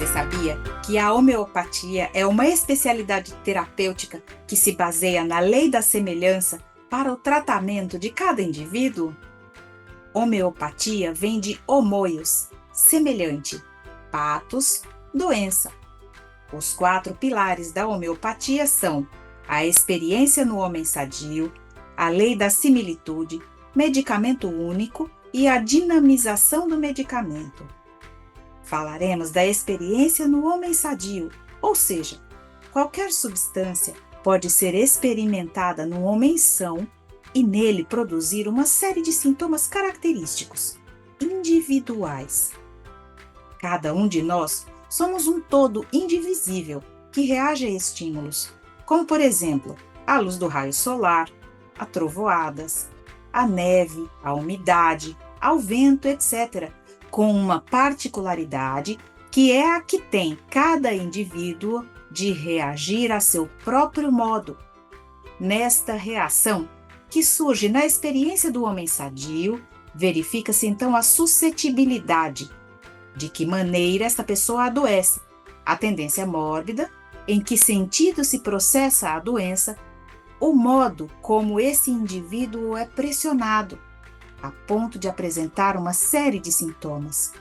Você sabia que a homeopatia é uma especialidade terapêutica que se baseia na lei da semelhança para o tratamento de cada indivíduo? Homeopatia vem de homoios, semelhante, pathos, doença. Os 4 pilares da homeopatia são a experiência no homem sadio, a lei da similitude, medicamento único e a dinamização do medicamento. Falaremos da experiência no homem sadio, ou seja, qualquer substância pode ser experimentada no homem são e nele produzir uma série de sintomas característicos, individuais. Cada um de nós somos um todo indivisível que reage a estímulos, como por exemplo, a luz do raio solar, a trovoadas, a neve, a umidade, ao vento, etc., com uma particularidade que é a que tem cada indivíduo de reagir a seu próprio modo. Nesta reação, que surge na experiência do homem sadio, verifica-se então a suscetibilidade, de que maneira esta pessoa adoece, a tendência mórbida, em que sentido se processa a doença, o modo como esse indivíduo é pressionado, a ponto de apresentar uma série de sintomas.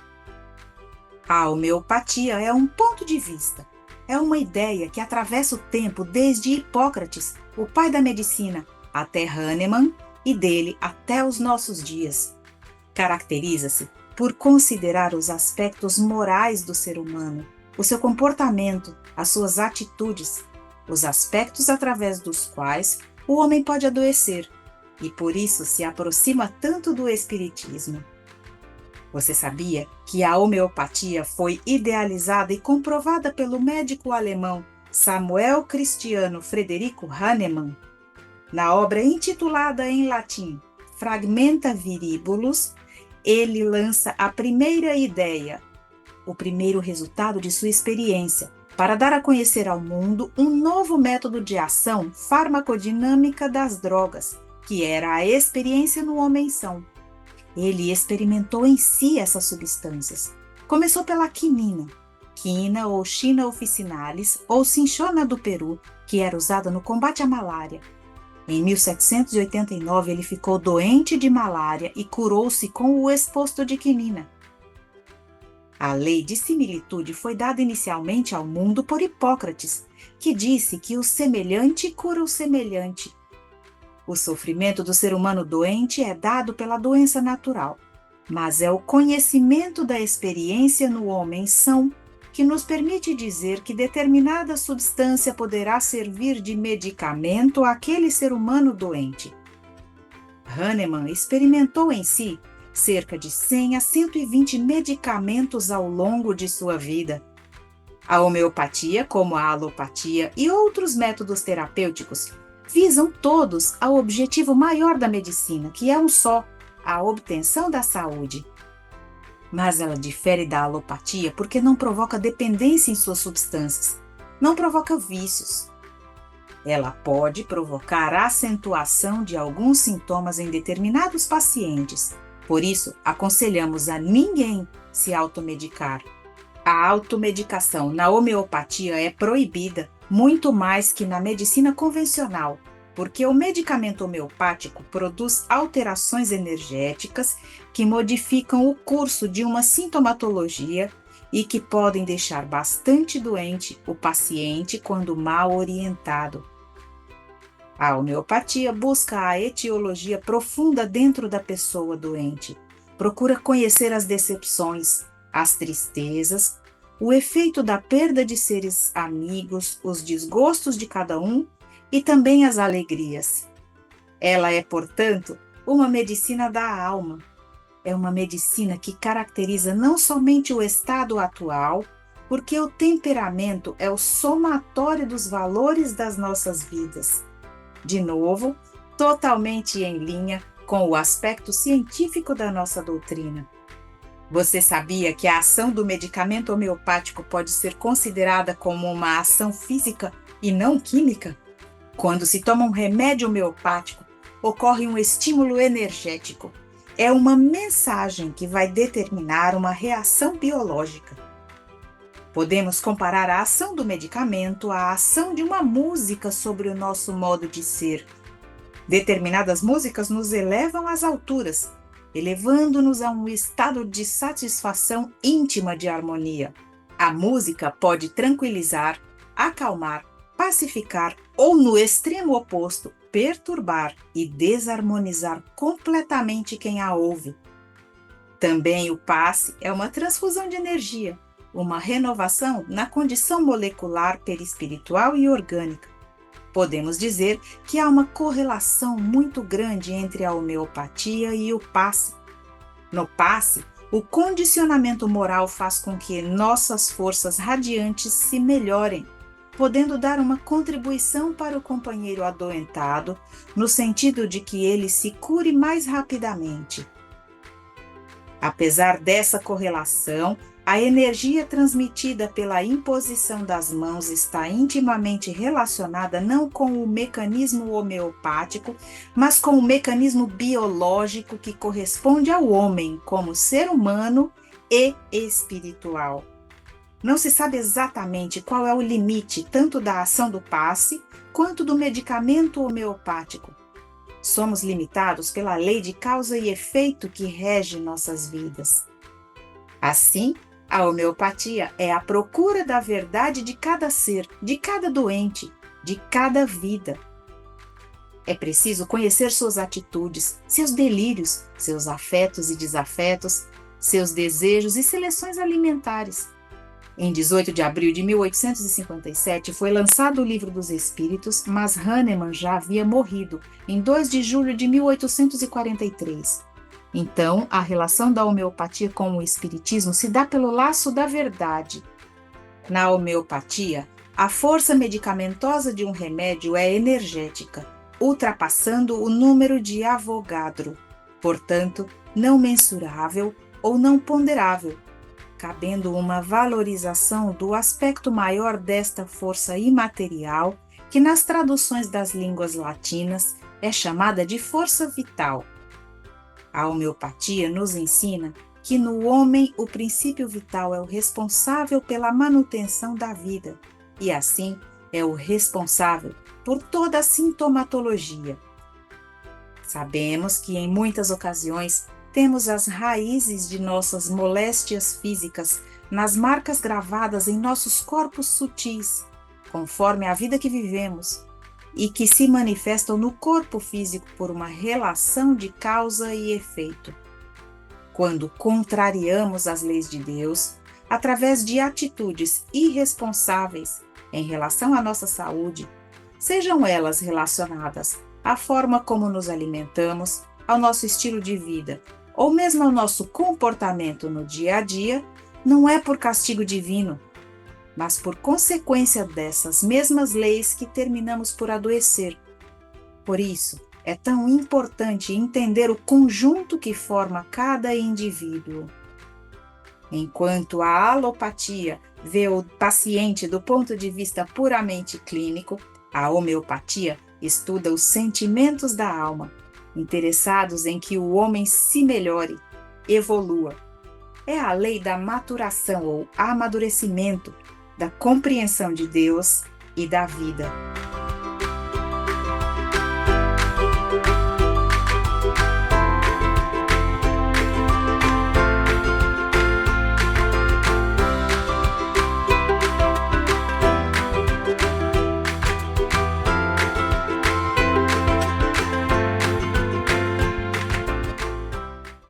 A homeopatia é um ponto de vista, é uma ideia que atravessa o tempo desde Hipócrates, o pai da medicina, até Hahnemann e dele até os nossos dias. Caracteriza-se por considerar os aspectos morais do ser humano, o seu comportamento, as suas atitudes, os aspectos através dos quais o homem pode adoecer, e por isso se aproxima tanto do espiritismo. Você sabia que a homeopatia foi idealizada e comprovada pelo médico alemão Samuel Cristiano Frederico Hahnemann? Na obra intitulada em latim Fragmenta Viribulus, ele lança a primeira ideia, o primeiro resultado de sua experiência, para dar a conhecer ao mundo um novo método de ação farmacodinâmica das drogas, que era a experiência no homem são. Ele experimentou em si essas substâncias. Começou pela quinina, quina ou China officinalis ou cinchona do Peru, que era usada no combate à malária. Em 1789 ele ficou doente de malária e curou-se com o exposto de quinina. A lei de similitude foi dada inicialmente ao mundo por Hipócrates, que disse que o semelhante cura o semelhante. O sofrimento do ser humano doente é dado pela doença natural, mas é o conhecimento da experiência no homem são que nos permite dizer que determinada substância poderá servir de medicamento àquele ser humano doente. Hahnemann experimentou em si cerca de 100 a 120 medicamentos ao longo de sua vida. A homeopatia, como a alopatia e outros métodos terapêuticos, visam todos ao objetivo maior da medicina, que é um só, a obtenção da saúde. Mas ela difere da alopatia porque não provoca dependência em suas substâncias, não provoca vícios. Ela pode provocar a acentuação de alguns sintomas em determinados pacientes. Por isso, aconselhamos a ninguém se automedicar. A automedicação na homeopatia é proibida, muito mais que na medicina convencional, porque o medicamento homeopático produz alterações energéticas que modificam o curso de uma sintomatologia e que podem deixar bastante doente o paciente quando mal orientado. A homeopatia busca a etiologia profunda dentro da pessoa doente, procura conhecer as decepções, as tristezas, o efeito da perda de seres amigos, os desgostos de cada um e também as alegrias. Ela é, portanto, uma medicina da alma. É uma medicina que caracteriza não somente o estado atual, porque o temperamento é o somatório dos valores das nossas vidas. De novo, totalmente em linha com o aspecto científico da nossa doutrina. Você sabia que a ação do medicamento homeopático pode ser considerada como uma ação física e não química? Quando se toma um remédio homeopático, ocorre um estímulo energético. É uma mensagem que vai determinar uma reação biológica. Podemos comparar a ação do medicamento à ação de uma música sobre o nosso modo de ser. Determinadas músicas nos elevam às alturas, elevando-nos a um estado de satisfação íntima de harmonia. A música pode tranquilizar, acalmar, pacificar ou, no extremo oposto, perturbar e desarmonizar completamente quem a ouve. Também o passe é uma transfusão de energia, uma renovação na condição molecular, perispiritual e orgânica. Podemos dizer que há uma correlação muito grande entre a homeopatia e o passe. No passe, o condicionamento moral faz com que nossas forças radiantes se melhorem, podendo dar uma contribuição para o companheiro adoentado, no sentido de que ele se cure mais rapidamente. Apesar dessa correlação, a energia transmitida pela imposição das mãos está intimamente relacionada não com o mecanismo homeopático, mas com o mecanismo biológico que corresponde ao homem como ser humano e espiritual. Não se sabe exatamente qual é o limite tanto da ação do passe quanto do medicamento homeopático. Somos limitados pela lei de causa e efeito que rege nossas vidas. Assim, a homeopatia é a procura da verdade de cada ser, de cada doente, de cada vida. É preciso conhecer suas atitudes, seus delírios, seus afetos e desafetos, seus desejos e seleções alimentares. Em 18 de abril de 1857 foi lançado o Livro dos Espíritos, mas Hahnemann já havia morrido em 2 de julho de 1843. Então, a relação da homeopatia com o espiritismo se dá pelo laço da verdade. Na homeopatia, a força medicamentosa de um remédio é energética, ultrapassando o número de Avogadro, portanto, não mensurável ou não ponderável, cabendo uma valorização do aspecto maior desta força imaterial, que nas traduções das línguas latinas é chamada de força vital. A homeopatia nos ensina que no homem o princípio vital é o responsável pela manutenção da vida e, assim, é o responsável por toda a sintomatologia. Sabemos que, em muitas ocasiões, temos as raízes de nossas moléstias físicas nas marcas gravadas em nossos corpos sutis, conforme a vida que vivemos, e que se manifestam no corpo físico por uma relação de causa e efeito. Quando contrariamos as leis de Deus, através de atitudes irresponsáveis em relação à nossa saúde, sejam elas relacionadas à forma como nos alimentamos, ao nosso estilo de vida, ou mesmo ao nosso comportamento no dia a dia, não é por castigo divino, mas por consequência dessas mesmas leis que terminamos por adoecer. Por isso, é tão importante entender o conjunto que forma cada indivíduo. Enquanto a alopatia vê o paciente do ponto de vista puramente clínico, a homeopatia estuda os sentimentos da alma, interessados em que o homem se melhore, evolua. É a lei da maturação ou amadurecimento, da compreensão de Deus e da vida.